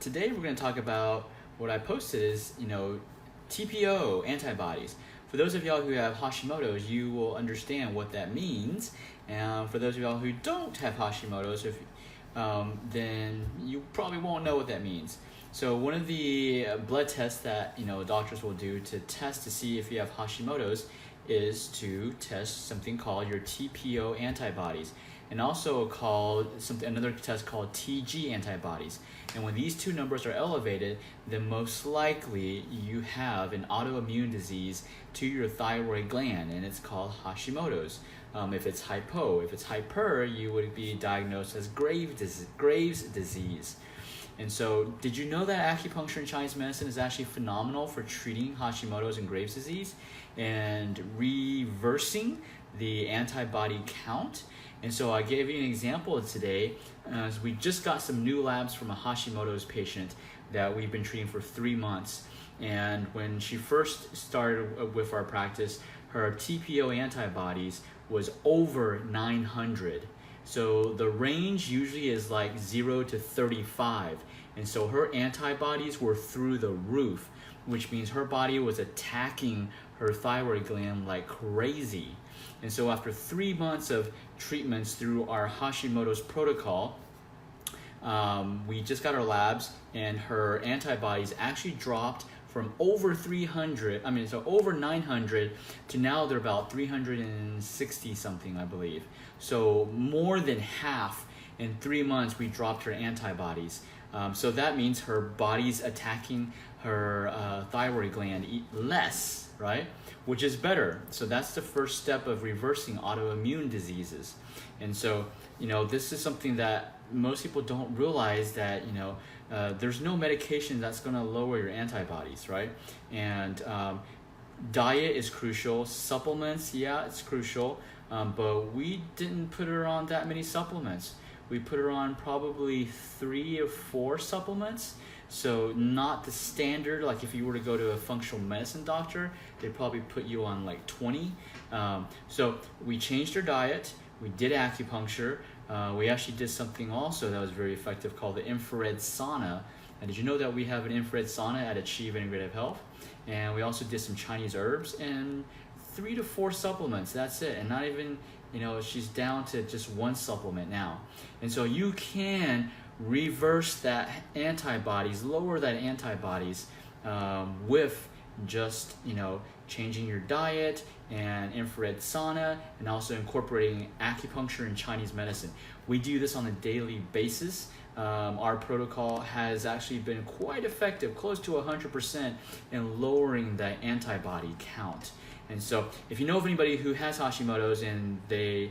today we're going to talk about what I posted is, TPO antibodies. For those of y'all who have Hashimoto's, you will understand what that means. And for those of y'all who don't have Hashimoto's, then you probably won't know what that means. So one of the blood tests that doctors will do to test to see if you have Hashimoto's is to test something called your TPO antibodies, and also another test called TG antibodies. And when these two numbers are elevated, then most likely you have an autoimmune disease to your thyroid gland, and it's called Hashimoto's. If it's hyper, you would be diagnosed as Graves' disease. And so, did you know that acupuncture in Chinese medicine is actually phenomenal for treating Hashimoto's and Graves' disease and reversing the antibody count? And so I gave you an example today. As we just got some new labs from a Hashimoto's patient that we've been treating for 3 months. And when she first started with our practice, her TPO antibodies was over 900. So the range usually is like 0 to 35. And so her antibodies were through the roof, which means her body was attacking her thyroid gland like crazy. And so after 3 months of treatments through our Hashimoto's protocol, we just got our labs, and her antibodies actually dropped from over 900 to now they're about 360 something, I believe. So more than half in 3 months we dropped her antibodies. So that means her body's attacking her thyroid gland less, right? Which is better. So that's the first step of reversing autoimmune diseases. And so, this is something that most people don't realize, that, there's no medication that's going to lower your antibodies, right? And diet is crucial. Supplements, yeah, it's crucial. But we didn't put her on that many supplements. We put her on probably 3 or 4 supplements. So not the standard, like if you were to go to a functional medicine doctor, they'd probably put you on like 20. So we changed her diet. We did acupuncture. We actually did something also that was very effective called the infrared sauna. And did you know that we have an infrared sauna at Achieve Integrative Health? And we also did some Chinese herbs and 3 to 4 supplements. That's it. And not even, she's down to just 1 supplement now. And so you can reverse that antibodies, lower that antibodies with just, changing your diet and infrared sauna, and also incorporating acupuncture and Chinese medicine. We do this on a daily basis. Our protocol has actually been quite effective, close to 100% in lowering the antibody count. And so if you know of anybody who has Hashimoto's and they're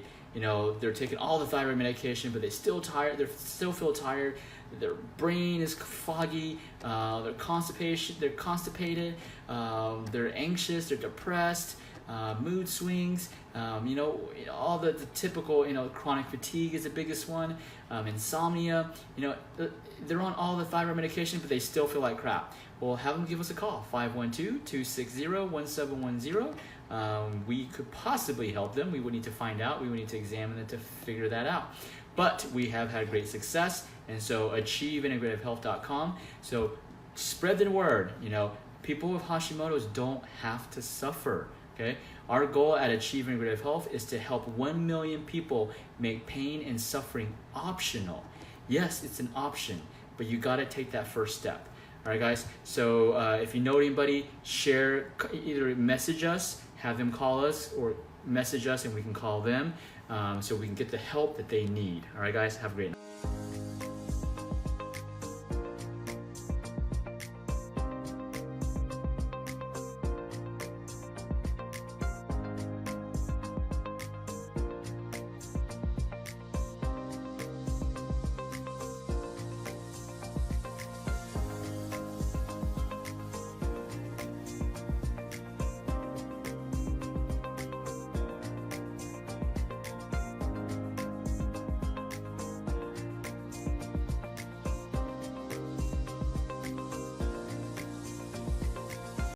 taking all the thyroid medication, but they still feel tired, their brain is foggy, they're constipated, they're anxious, they're depressed, mood swings, all the typical, chronic fatigue is the biggest one, insomnia, they're on all the thyroid medication, but they still feel like crap. Well, have them give us a call, 512-260-1710. We could possibly help them. We would need to find out. We would need to examine it to figure that out. But we have had great success, and so achieveintegrativehealth.com. So spread the word. People with Hashimoto's don't have to suffer. Okay. Our goal at Achieve Integrative Health is to help 1 million people make pain and suffering optional. Yes, it's an option, but you got to take that first step. All right, guys. So if you know anybody, share, either message us, have them call us, or message us and we can call them, so we can get the help that they need. All right, guys. Have a great night.